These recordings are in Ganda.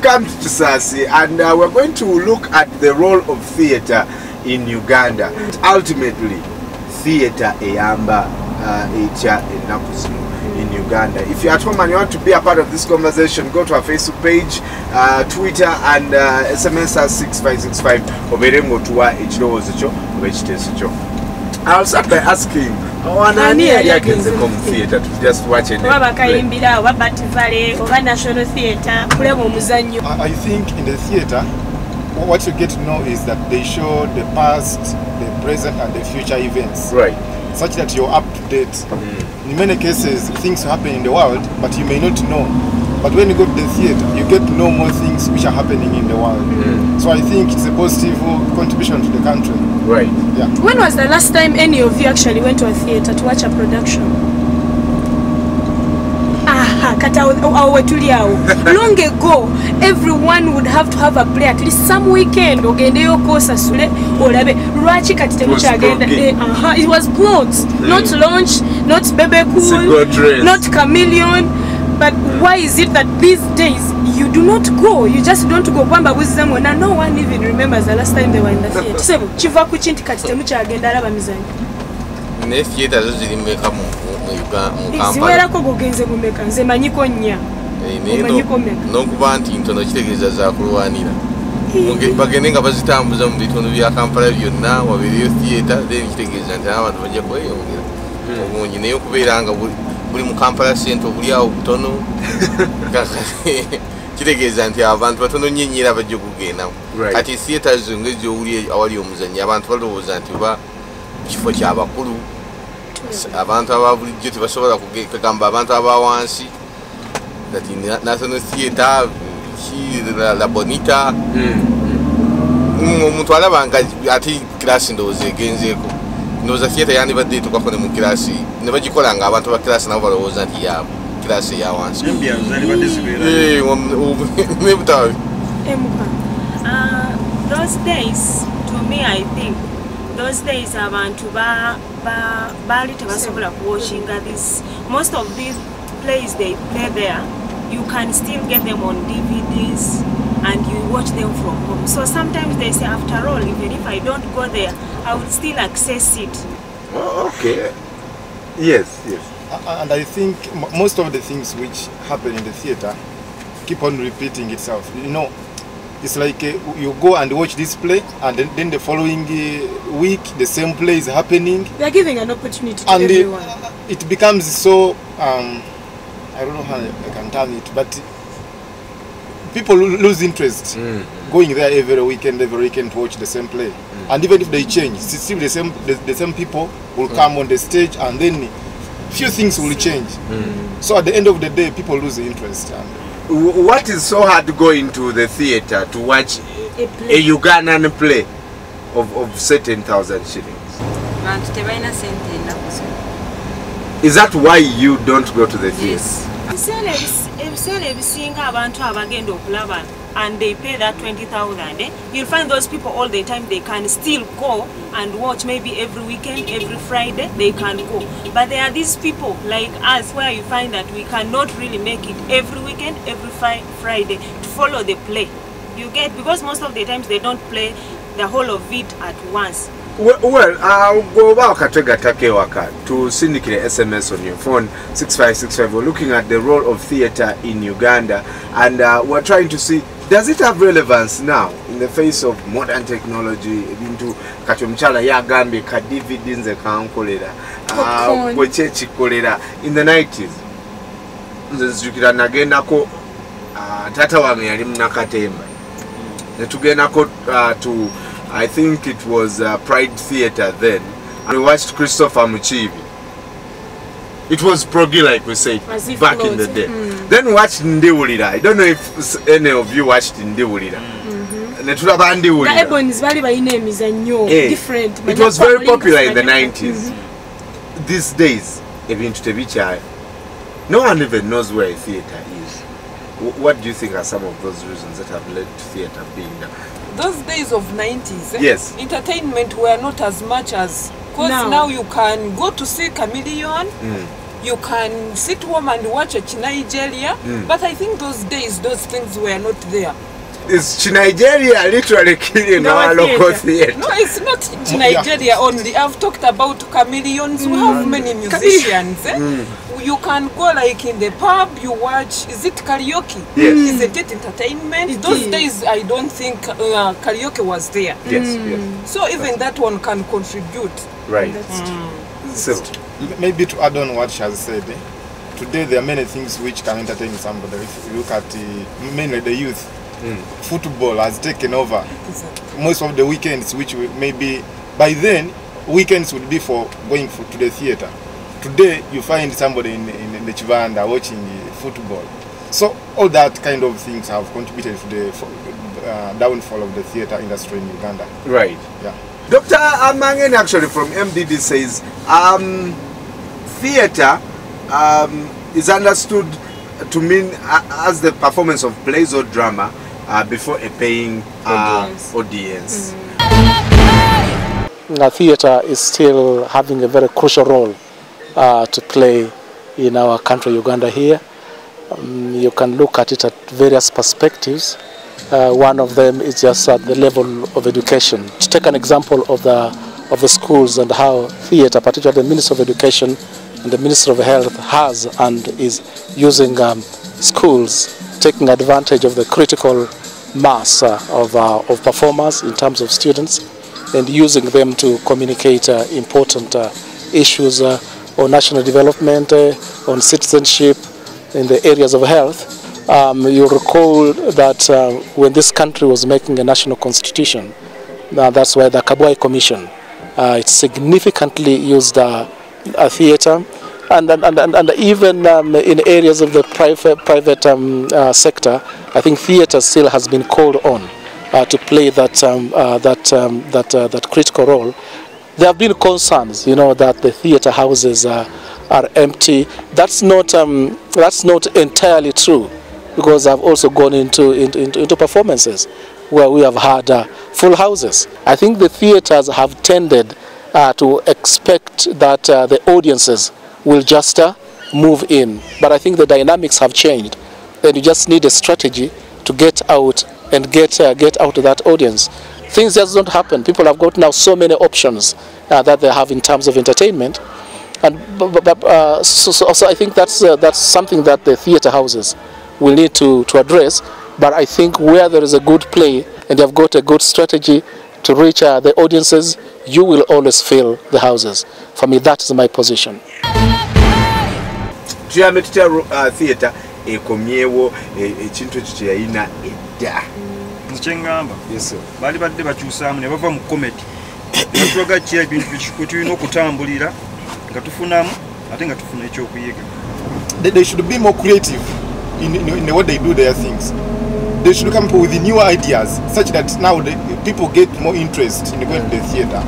come to Chisasi, and we're going to look at the role of theatre in Uganda. Ultimately, theatre eyamba echa ennaku zino in Uganda. If you're at home and you want to be a part of this conversation, go to our Facebook page, Twitter, and SMS us 6565 oberengo tuwa ekirowozo kyo oba ekiteeso kyo. I'll start by asking, Anani yagenze mu theatre to just watch it. I think in the theatre, what you get to know is that they show the past, the present, and the future events. Right. Such that you're up to date. In many cases, things happen in the world, but you may not know. But when you go to the theatre, you get to know more things which are happening in the world. So I think it's a positive contribution to the country. Right. Yeah. When was the last time any of you actually went to a theatre to watch a production? Long ago, everyone would have to have a play at least some weekend. It was plots, not launch, not baby cool, not chameleon. But why is it that these days you do not go? You just don't go. No one even remembers the last time they were in the theatre. Nokuba nti ntono kitegeeza za kulwanira bagende nga bazitambuza mu bitundu bya Kampala byonna wabiriyo theatre then kitegeeza nti abantu bajja kweyongera obungi naye okubeera nga buli mu Kampala center buli awo butono kitegeeza nti abantu batono nyenyera bajja kugenda kati theatre zongezi owuli awali omuzannyi abantu balowooza nti oba kifo ky'abakulu abantu ababulijjo tebasobola kugamba abantu abawansi that National Theatre, la Bonita, umuntu alabanga ati class ndoze genzeko ndoza theatre yani badde tukakone mu class ne bagikolanga abantu ba class nabo balowooza nti yabo class ya wansi those days, to me, I think those days abantu bali tebasobola kuwatchinga this. Most of these plays they play there, you can still get them on DVDs and you watch them from home. So sometimes they say, after all, even if I don't go there, I will still access it. Oh, okay. Yes, yes. And I think most of the things which happen in the theatre keep on repeating itself. You know, it's like you go and watch this play, and then the following week the same play is happening. They are giving an opportunity to and everyone. It becomes so, I don't know how I can term it, but people lose interest going there every weekend to watch the same play. And even if they change, still the same people will come on the stage, and then few things will change. So at the end of the day, people lose the interest. What is so hard to go into the theatre to watch a Ugandan play of certain thousand shillings? Is that why you don't go to the theatre? And they pay that 20,000, you'll find those people all the time, they can still go and watch maybe every weekend, every Friday, they can go. But there are these people like us where you find that we cannot really make it every weekend, every Friday to follow the play. You get, because most of the times they don't play the whole of it at once. Well, I'll go back to syndicate SMS on your phone 6565. We're looking at the role of theatre in Uganda, and we're trying to see, does it have relevance now in the face of modern technology? Into Katumchala Yagambi, Kadividins, the Kankolera, Wechechi Kolera in the 90s. The Zukiranagena Tata Wami Nakatemba. The Tugenako to, I think it was Pride Theatre then. And we watched Christopher Muchibi. It was proggy, like we said, back in the day. Then we watched Ndewulira. I don't know if any of you watched Ndewulira. It was very popular in the 90s. These days, no one even knows where a theatre is. What do you think are some of those reasons that have led to theatre being done? Those days of 90s, yes, entertainment were not as much as, because now you can go to see Chameleon, you can sit home and watch a Nigeria, but I think those days, those things were not there. Is Nigeria literally killing our local theatre? No, it's not Nigeria only. I've talked about chameleons. We have many musicians. You can go like in the pub, you watch, is it karaoke? Yes. Is it entertainment? Those days I don't think karaoke was there. Yes, yes. So even that one can contribute. Right. So maybe to add on what she has said, today there are many things which can entertain somebody. If you look at mainly the youth, football has taken over most of the weekends, which maybe by then weekends would be for going to the theater. Today you find somebody in the Chivanda watching football. So all that kind of things have contributed to the downfall of the theater industry in Uganda. right. Yeah. Dr. Amangen actually from MDD says theater is understood to mean as the performance of plays or drama before a paying audience. Theatre is still having a very crucial role to play in our country, Uganda here. You can look at it at various perspectives. One of them is just at the level of education. To take an example of the schools and how theatre, particularly the Minister of Education and the Minister of Health, has and is using schools, taking advantage of the critical mass of performers in terms of students, and using them to communicate important issues on national development, on citizenship, in the areas of health. You recall that when this country was making a national constitution, that's why the Kabwai Commission, it significantly used theatre, and even in areas of the private sector, I think theatre still has been called on to play that critical role. There have been concerns, that the theatre houses are empty. That's not entirely true, because I've also gone into performances where we have had full houses. I think the theatres have tended to expect that the audiences will just move in, but I think the dynamics have changed, and you just need a strategy to get out and get out to that audience. Things just don't happen. People have got now so many options that they have in terms of entertainment, and so I think that's something that the theatre houses will need to address. But I think where there is a good play and you have got a good strategy to reach the audiences, you will always fill the houses. For me, that is my position. Theatre ekomyewo ekintu ekiyina edda. Nkyengamba. Yes sir. Bali badde bakyusaamu ne bava mu comedy. Netulaga ki ebintu tulina okutambulira nga tufunamu ate nga tufuna ekyokuyiga. They should be more creative in what they do their things. They should come up with new ideas such that now people get more interest in going to the theatre.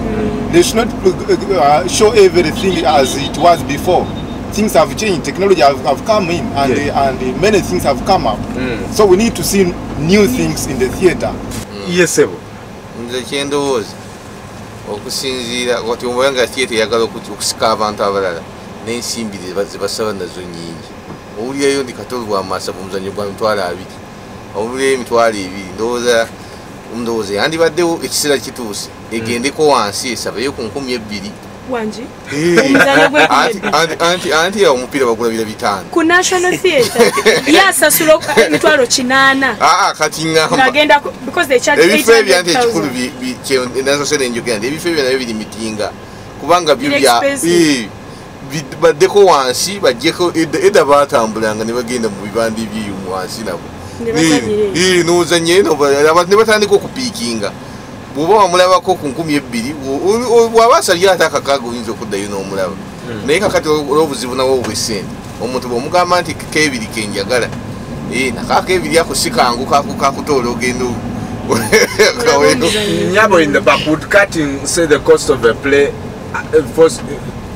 They should not show everything as it was before. Things have changed, technology have come in, and many things have come up. So we need to see new things in the theatre. Yes, sir. Nze kyendowooza okusinziira kati omubanga theatre eyagala okusika abantu abalala n'ensimbi ze basaba nazo nnyingi. Owulirayo ndi katolu bwa masaba omuzannyo gwa mitwalo 2, owulirayo emitwalo 2, ndowooza yandibaddewo ekiseera kituuse egendeko wansi esabayo ku 2,000. Wanji? Anti ya omupiira bagula 500. Ku National Theatre. Yasasula emitwalo 8. Kati ngamba. Ngagenda because they charge 800,000. Ebifo ebyanti ekikulu nazo sene njogera ebifo ebyo nabyo biri mitinga. Kubanga byo bya baddeko wansi bajjeko edda batambulanga ne bagenda mu bibandi by'omu wansi nabo. N'ozanye abantu ne batandika okupiikinga. Bw'oba wamulabako ku 2,000 bw'aba asalira ate akakaaga oyinza okuddayo n'omulaba. Naye kakati olw'obuzibu nawo obw'essente omuntu bw'omugamba nti keebiri kenjagala nakaako ebiri ako si kangu kakutoola ogenda Nyabo in the back, would cutting say the cost of a play first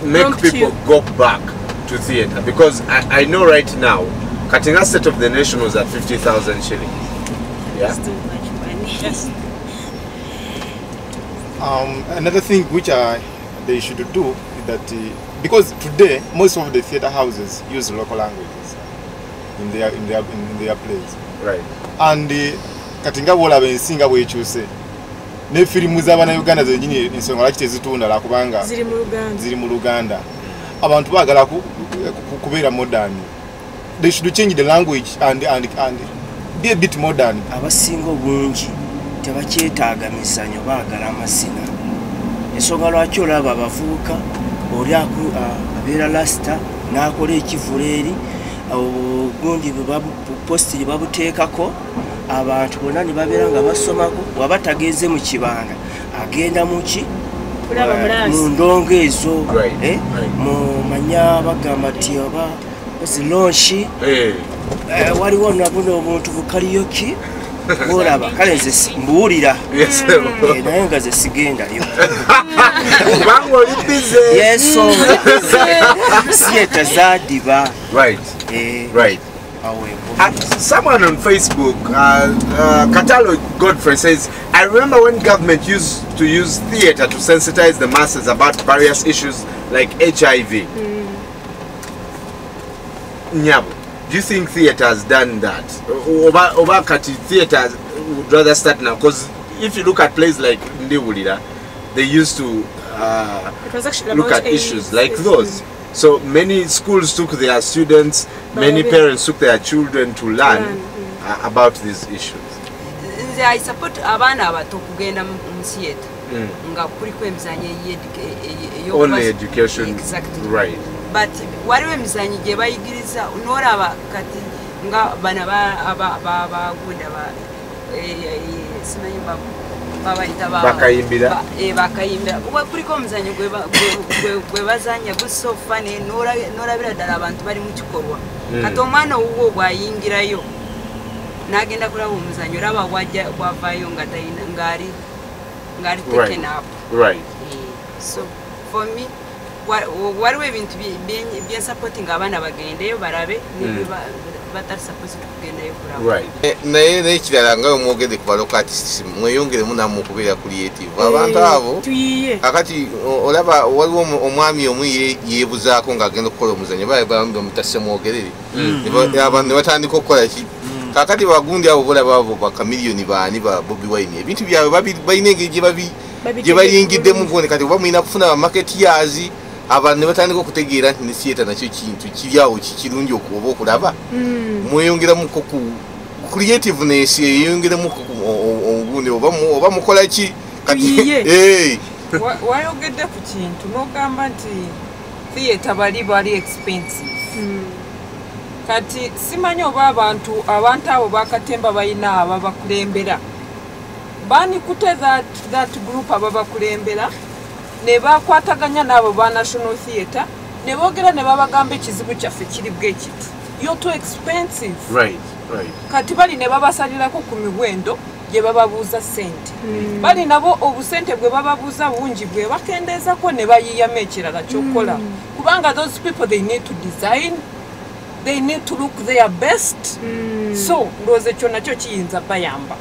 make people go back to theatre? Because I know right now cutting asset of the nation was at 50,000 shillings. Yeah. That's too much money. Yes. Another thing which they should do is that because today most of the theater houses use local languages in their plays. Right. And katinga bola bensinga bwekyuse ne filimu z'abana Uganda zenyini ensonga laki tezitunda la kubanga ziri mu Luganda. Abantu bagala kubeera modern. They should change the language and be a bit modern. Abasinga obungi tebakyetaaga misanyo baagala amasina. Ensonga lwaki olaba abavubuka oli abeera lasita n'akola ekivuleeri obugundi positi babuteekako abantu bonna ne babeera nga basomako waba tagenze mu kibanga agenda muki mu ndongo ezo mu manya bagamba nti oba zilonshi waliwo nabuno obuntu bukaliyoki olaba kale nze mbuwulira naye nga ze sigendayo yeso theater zadiba. Right. Someone on Facebook, Katalo Godfrey says, I remember when government used to use theater to sensitize the masses about various issues like HIV. Nyabo, do you think theater has done that? Obakati theater would rather start now, because if you look at places like Ndiwulira, they used to look at issues like those. So many schools took their students, many parents took their children to learn about these issues. I support abana abato kugenda mu theater nga kuliko emizanyo only education. Exactly. Right. But waliwo emizanyo gye bayigiriza n'olaba kati nga bana bagunda simanyi bakayimbira kuliko omuzanyo gwe bazanya so funny n'olabira ddala abantu bali mu kikolwa kati omwana owuwo bw'ayingirayo n'agenda kulaba omuzanyo olaba bwavaayo ng'ali taken up. Right. So for me waliwo ebintu byensupporting abaana bagendeyo barabe batali supposed kugendayo kulaba. Naye n'ekirala nga omwogedde ku balocal artists mweyongeremu namwe okubeera creative abantu abo akati olaba waliwo omwami omu yeebuzaako ng'agenda okukola omuzanyo bamutase mwogerere abantu ne batandika okukola ki kakati bagundi abo bolaba abo bakamiliyoni baani ba Bobi Wine ebintu byabwe balina engeri gye bayingiddemu gone kati oba mulina kufuna bamaketeers abantu ne batandika okutegeera nti ne theater nakyo kintu kiri awo kikirungi okuba okulaba mweyongeramu ku creativeness eyongeramu obugundi oba mukola ki kati wayogedde ku kintu n'ogamba nti theater bali expensive kati simanyi oba abantu abo bakatemba balina ababakulembera banikute that group ababakulembera ne bakwataganya n'abo ba National Theatre ne boogera ne babagamba ekizibu kyaffe kiri bwe kiti you're too expensive. Right. Kati bali ne babasalirako ku miwendo gye bababuuza ssente bali nabo obusente bwe bababuuza bungi bwe bakendeezako ne bayiyamu ekirala ky'okukola kubanga those people they need to design, they need to look their best. So ndowooza ekyo nakyo kiyinza bayamba.